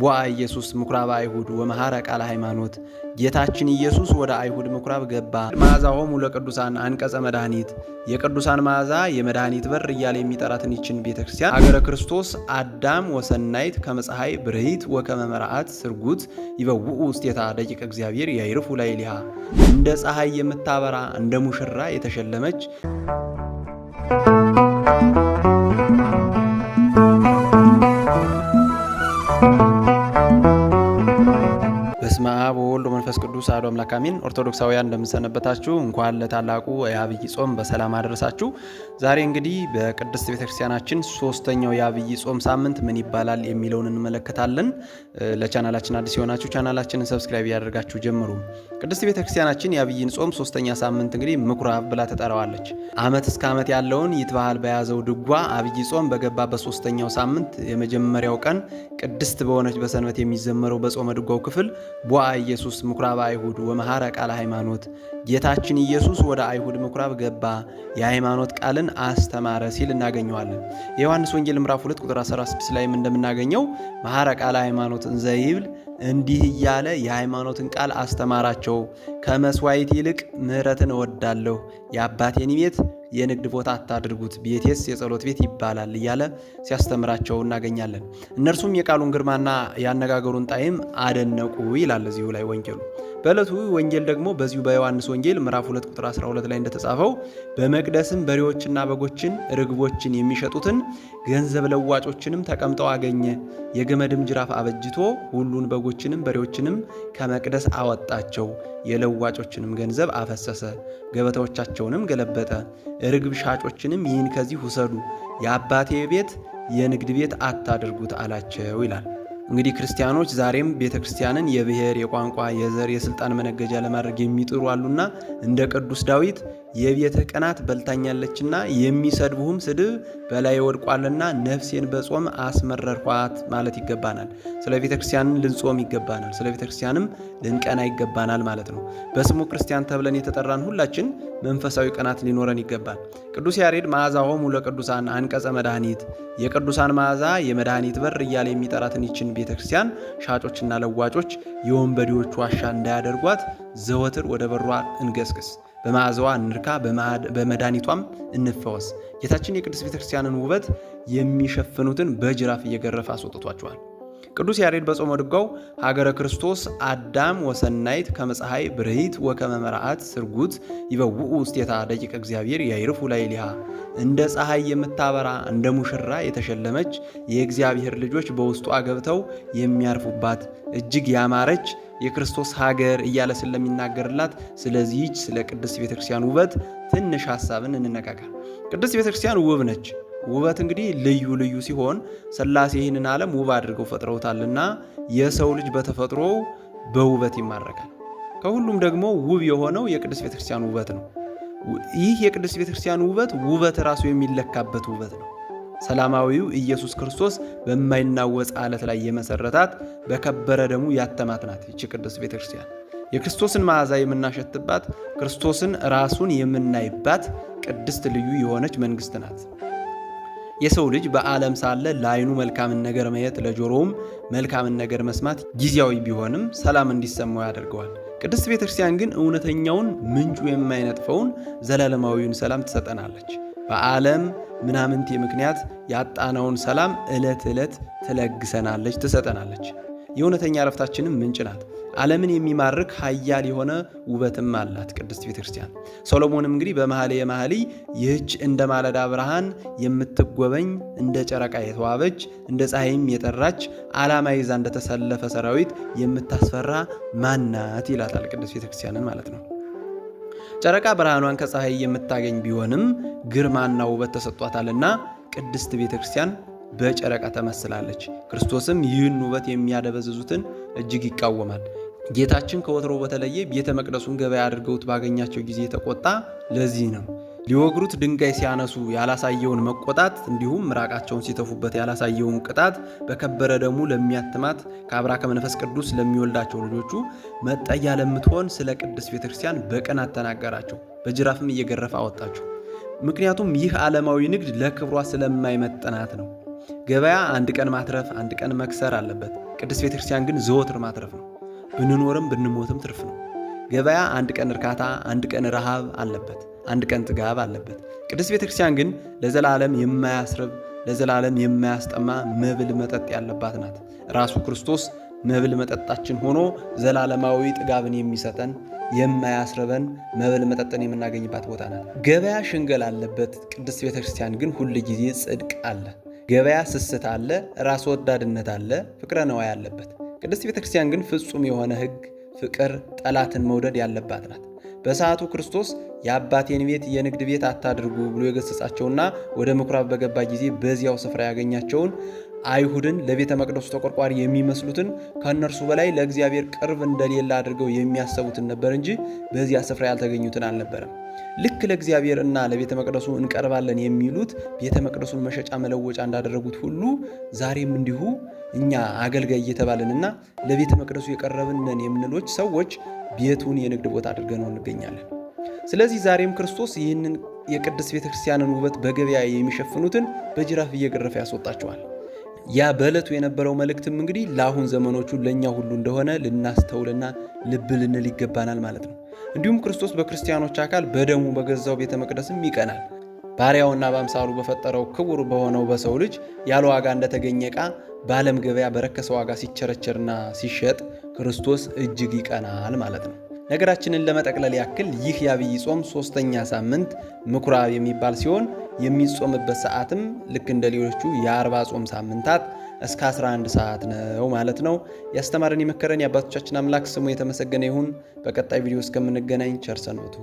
ቦአ ኢየሱስ ምኩራብ አይሁድ ወመሐረ ቃለ ሃይማኖት። ጌታችን ኢየሱስ ወደ አይሁድ ምኩራብ ገባ። መዓዛሆሙ ለቅዱሳን አንቀጸ መድኃኒት። የቅዱሳን መዓዛ የመድኃኒት በር እያለ የሚጠራትን ይችን ቤተክርስቲያን አገረ ክርስቶስ አዳም ወሰናይት ከመፀሐይ ብርሂት ወከመ መርዓት ስርጉት ይበውኡ ውስቴታ ደቂቀ እግዚአብሔር ያይርፉ ላዕሌሃ። እንደ ፀሐይ የምታበራ እንደ ሙሽራ የተሸለመች በስመ አብ ወወልድ ወመንፈስ ቅዱስ አሐዱ አምላክ አሜን። ኦርቶዶክሳውያን እንደምንሰነበታችሁ፣ እንኳን ለታላቁ የአብይ ጾም በሰላም አደረሳችሁ። ዛሬ እንግዲህ በቅድስት ቤተክርስቲያናችን ሶስተኛው የአብይ ጾም ሳምንት ምን ይባላል የሚለውን እንመለከታለን። ለቻናላችን አዲስ የሆናችሁ ቻናላችንን ሰብስክራይብ ያደርጋችሁ ጀምሩ። ቅድስት ቤተክርስቲያናችን የአብይን ጾም ሶስተኛ ሳምንት እንግዲህ ምኩራብ ብላ ተጠራዋለች። ዓመት እስከ ዓመት ያለውን ይትባሃል በያዘው ድጓ አብይ ጾም በገባ በሶስተኛው ሳምንት የመጀመሪያው ቀን ቅድስት በሆነች በሰንበት የሚዘመረው በጾመ ድጓው ክፍል ቦአ ኢየሱስ ምኩራብ አይሁድ ወመሐረ ቃለ ሃይማኖት። ጌታችን ኢየሱስ ወደ አይሁድ ምኩራብ ገባ የሃይማኖት ቃልን አስተማረ ሲል እናገኘዋለን። የዮሐንስ ወንጌል ምዕራፍ 2 ቁጥር 16 ላይም እንደምናገኘው መሐረ ቃለ ሃይማኖት እንዘ ይብል፣ እንዲህ እያለ የሃይማኖትን ቃል አስተማራቸው። ከመስዋዕት ይልቅ ምሕረትን እወዳለሁ፣ የአባቴን ቤት የንግድ ቦታ አታድርጉት፣ ቤቴስ የጸሎት ቤት ይባላል እያለ ሲያስተምራቸው እናገኛለን። እነርሱም የቃሉን ግርማና ያነጋገሩን ጣዕም አደነቁ ይላል እዚሁ ላይ ወንጌሉ። በዕለቱ ወንጌል ደግሞ በዚሁ በዮሐንስ ወንጌል ምዕራፍ 2 ቁጥር 12 ላይ እንደተጻፈው በመቅደስም በሬዎችና በጎችን ርግቦችን የሚሸጡትን ገንዘብ ለዋጮችንም ተቀምጠው አገኘ። የገመድም ጅራፍ አበጅቶ ሁሉን በጎችንም በሬዎችንም ከመቅደስ አወጣቸው። የለዋጮችንም ገንዘብ አፈሰሰ፣ ገበታዎቻቸውንም ገለበጠ። ርግብ ሻጮችንም ይህን ከዚህ ውሰዱ፣ የአባቴ ቤት የንግድ ቤት አታድርጉት አላቸው ይላል። እንግዲህ ክርስቲያኖች ዛሬም ቤተክርስቲያንን የብሔር፣ የቋንቋ፣ የዘር፣ የስልጣን መነገጃ ለማድረግ የሚጥሩ አሉና እንደ ቅዱስ ዳዊት የቤትህ ቅናት በልታኛለችና የሚሰድቡህም ስድብ በላይ ወድቋልና ነፍሴን በጾም አስመረርኳት ማለት ይገባናል። ስለ ቤተክርስቲያንን ልንጾም ይገባናል። ስለ ቤተክርስቲያንም ልንቀና ይገባናል ማለት ነው። በስሙ ክርስቲያን ተብለን የተጠራን ሁላችን መንፈሳዊ ቅናት ሊኖረን ይገባል። ቅዱስ ያሬድ መዓዛሆሙ ለቅዱሳን አንቀጸ መድኃኒት። የቅዱሳን መዓዛ የመድኃኒት በር እያለ የሚጠራትን ይችን ቤተክርስቲያን ሻጮችና ለዋጮች የወንበዴዎች ዋሻ እንዳያደርጓት ዘወትር ወደ በሯ እንገስግስ፣ በመዓዛዋ እንርካ፣ በመድኃኒቷም እንፈወስ። ጌታችን የቅድስት ቤተክርስቲያንን ውበት የሚሸፍኑትን በጅራፍ እየገረፈ አስወጥቷቸዋል። ቅዱስ ያሬድ በጾመ ድጓው ሀገረ ክርስቶስ አዳም ወሰናይት ከመፀሐይ ብርሂት ወከመ መርዓት ስርጉት ይበውኡ ውስቴታ ደቂቀ እግዚአብሔር ያይርፉ ላዕሌሃ። እንደ ፀሐይ የምታበራ እንደ ሙሽራ የተሸለመች የእግዚአብሔር ልጆች በውስጧ ገብተው የሚያርፉባት እጅግ ያማረች የክርስቶስ ሀገር እያለ ስለሚናገርላት ስለዚህች ስለ ቅድስት ቤተክርስቲያን ውበት ትንሽ ሐሳብን እንነጋገር። ቅድስት ቤተክርስቲያን ውብ ነች። ውበት እንግዲህ ልዩ ልዩ ሲሆን ሥላሴ ይህንን ዓለም ውብ አድርገው ፈጥረውታልና የሰው ልጅ በተፈጥሮው በውበት ይማረካል። ከሁሉም ደግሞ ውብ የሆነው የቅድስት ቤተክርስቲያን ውበት ነው። ይህ የቅድስት ቤተክርስቲያን ውበት ራሱ የሚለካበት ውበት ነው። ሰላማዊው ኢየሱስ ክርስቶስ በማይናወጽ ዓለት ላይ የመሰረታት በከበረ ደሙ ያተማት ናት ይህች ቅድስት ቤተክርስቲያን። የክርስቶስን መዓዛ የምናሸትባት፣ ክርስቶስን ራሱን የምናይባት ቅድስት ልዩ የሆነች መንግስት ናት። የሰው ልጅ በዓለም ሳለ ለዓይኑ መልካምን ነገር ማየት ለጆሮውም መልካምን ነገር መስማት ጊዜያዊ ቢሆንም ሰላም እንዲሰማው ያደርገዋል። ቅድስት ቤተክርስቲያን ግን እውነተኛውን ምንጩ የማይነጥፈውን ዘላለማዊውን ሰላም ትሰጠናለች። በዓለም ምናምንቴ ምክንያት ያጣነውን ሰላም ዕለት ዕለት ትለግሰናለች፣ ትሰጠናለች። የእውነተኛ ረፍታችንም ምንጭ ናት። ዓለምን የሚማርክ ኃያል የሆነ ውበትም አላት ቅድስት ቤተክርስቲያን። ሰሎሞንም እንግዲህ በመኃልየ መኃልይ ይህች እንደ ማለዳ ብርሃን የምትጎበኝ እንደ ጨረቃ የተዋበች እንደ ፀሐይም የጠራች ዓላማ ይዛ እንደተሰለፈ ሰራዊት የምታስፈራ ማናት ይላታል ቅድስት ቤተክርስቲያንን ማለት ነው። ጨረቃ ብርሃኗን ከፀሐይ የምታገኝ ቢሆንም ግርማና ውበት ተሰጥቷታልና ቅድስት ቤተክርስቲያን በጨረቃ ተመስላለች። ክርስቶስም ይህን ውበት የሚያደበዝዙትን እጅግ ይቃወማል። ጌታችን ከወትሮ በተለየ ቤተ መቅደሱን ገበያ አድርገውት ባገኛቸው ጊዜ የተቆጣ ለዚህ ነው። ሊወግሩት ድንጋይ ሲያነሱ ያላሳየውን መቆጣት፣ እንዲሁም ምራቃቸውን ሲተፉበት ያላሳየውን ቅጣት በከበረ ደሙ ለሚያትማት ከአብራከ መንፈስ ቅዱስ ለሚወልዳቸው ልጆቹ መጠጊያ ለምትሆን ስለ ቅድስት ቤተክርስቲያን በቅናት ተናገራቸው፣ በጅራፍም እየገረፈ አወጣቸው። ምክንያቱም ይህ ዓለማዊ ንግድ ለክብሯ ስለማይመጥናት ነው። ገበያ አንድ ቀን ማትረፍ አንድ ቀን መክሰር አለበት። ቅድስት ቤተክርስቲያን ግን ዘወትር ማትረፍ ነው። ብንኖርም ብንሞትም ትርፍ ነው። ገበያ አንድ ቀን እርካታ፣ አንድ ቀን ረሃብ አለበት፣ አንድ ቀን ጥጋብ አለበት። ቅድስት ቤተክርስቲያን ግን ለዘላለም የማያስርብ ለዘላለም የማያስጠማ መብል መጠጥ ያለባት ናት። ራሱ ክርስቶስ መብል መጠጣችን ሆኖ ዘላለማዊ ጥጋብን የሚሰጠን የማያስርበን መብል መጠጥን የምናገኝባት ቦታ ናት። ገበያ ሽንገል አለበት፣ ቅድስት ቤተክርስቲያን ግን ሁል ጊዜ ጽድቅ አለ። ገበያ ስስት አለ፣ ራስ ወዳድነት አለ፣ ፍቅረ ነዋይ አለበት። ቅድስት ቤተክርስቲያን ግን ፍጹም የሆነ ሕግ፣ ፍቅር፣ ጠላትን መውደድ ያለባት ናት። በሰዓቱ ክርስቶስ የአባቴን ቤት የንግድ ቤት አታድርጉ ብሎ የገሰጻቸውና ወደ ምኩራብ በገባ ጊዜ በዚያው ስፍራ ያገኛቸውን አይሁድን ለቤተ መቅደሱ ተቆርቋሪ የሚመስሉትን ከእነርሱ በላይ ለእግዚአብሔር ቅርብ እንደሌለ አድርገው የሚያሰቡትን ነበር እንጂ በዚያ ስፍራ ያልተገኙትን አልነበረም። ልክ ለእግዚአብሔር እና ለቤተ መቅደሱ እንቀርባለን የሚሉት ቤተ መቅደሱን መሸጫ መለወጫ እንዳደረጉት ሁሉ ዛሬም እንዲሁ እኛ አገልጋይ እየተባልንና ለቤተ መቅደሱ የቀረብንን የምንሎች ሰዎች ቤቱን የንግድ ቦታ አድርገነው እንገኛለን። ስለዚህ ዛሬም ክርስቶስ ይህንን የቅድስት ቤተክርስቲያንን ውበት በገበያ የሚሸፍኑትን በጅራፍ እየገረፈ ያስወጣቸዋል። ያ በዕለቱ የነበረው መልእክትም እንግዲህ ለአሁን ዘመኖቹ ለእኛ ሁሉ እንደሆነ ልናስተውልና ልብ ልንል ይገባናል ማለት ነው። እንዲሁም ክርስቶስ በክርስቲያኖች አካል በደሙ በገዛው ቤተ መቅደስም ይቀናል። ባሪያውና በአምሳሉ በፈጠረው ክቡር በሆነው በሰው ልጅ ያለ ዋጋ እንደተገኘ ዕቃ በዓለም ገበያ በረከሰ ዋጋ ሲቸረቸርና ሲሸጥ ክርስቶስ እጅግ ይቀናል ማለት ነው። ነገራችንን ለመጠቅለል ያክል ይህ የዐቢይ ጾም 3ኛ ሳምንት ምኩራብ የሚባል ሲሆን የሚጾምበት ሰዓትም ልክ እንደ ሌሎቹ የ40 ጾም ሳምንታት እስከ 11 ሰዓት ነው ማለት ነው። ያስተማረን የመከረን የአባቶቻችን አምላክ ስሙ የተመሰገነ ይሁን። በቀጣይ ቪዲዮ እስከምንገናኝ ቸር ሰንብቱ።